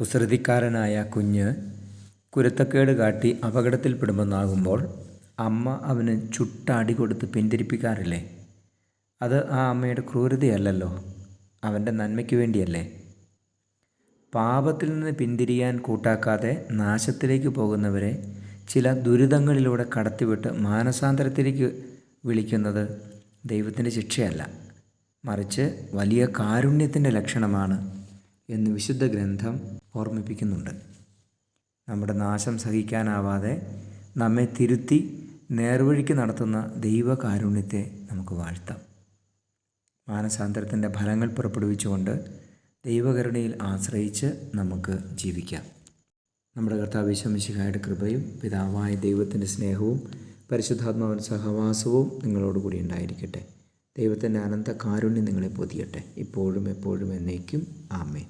കുസൃതിക്കാരനായ കുഞ്ഞ് കുരുത്തക്കേട് കാട്ടി അപകടത്തിൽപ്പെടുമെന്നാകുമ്പോൾ അമ്മ അവന് ചുട്ട അടി കൊടുത്ത് പിന്തിരിപ്പിക്കാറില്ലേ? അത് ആ അമ്മയുടെ ക്രൂരതയല്ലല്ലോ, അവൻ്റെ നന്മയ്ക്ക് വേണ്ടിയല്ലേ? പാപത്തിൽ നിന്ന് പിന്തിരിയാൻ കൂട്ടാക്കാതെ നാശത്തിലേക്ക് പോകുന്നവരെ ചില ദുരിതങ്ങളിലൂടെ കടത്തിവിട്ട് മാനസാന്തരത്തിലേക്ക് വിളിക്കുന്നത് ദൈവത്തിൻ്റെ ശിക്ഷയല്ല, മറിച്ച് വലിയ കാരുണ്യത്തിൻ്റെ ലക്ഷണമാണ് എന്ന് വിശുദ്ധ ഗ്രന്ഥം ഓർമ്മിപ്പിക്കുന്നുണ്ട്. നമ്മുടെ നാശം സഹിക്കാനാവാതെ നമ്മെ തിരുത്തി നേർവഴിക്ക് നടത്തുന്ന ദൈവകാരുണ്യത്തെ നമുക്ക് വാഴ്ത്താം. മാനസാന്തരത്തിൻ്റെ ഫലങ്ങൾ പുറപ്പെടുവിച്ചുകൊണ്ട് ദൈവകരുണയിൽ ആശ്രയിച്ച് നമുക്ക് ജീവിക്കാം. നമ്മുടെ കർത്താവ് യേശു മിശിഹായുടെ കൃപയും പിതാവായ ദൈവത്തിൻ്റെ സ്നേഹവും പരിശുദ്ധാത്മാവിൻ്റെ സഹവാസവും നിങ്ങളോടുകൂടി ഉണ്ടായിരിക്കട്ടെ. ദൈവത്തിൻ്റെ അനന്ത കാരുണ്യം നിങ്ങളെ പൊതിയട്ടെ, ഇപ്പോഴും എപ്പോഴും എന്നേക്കും. ആമേൻ.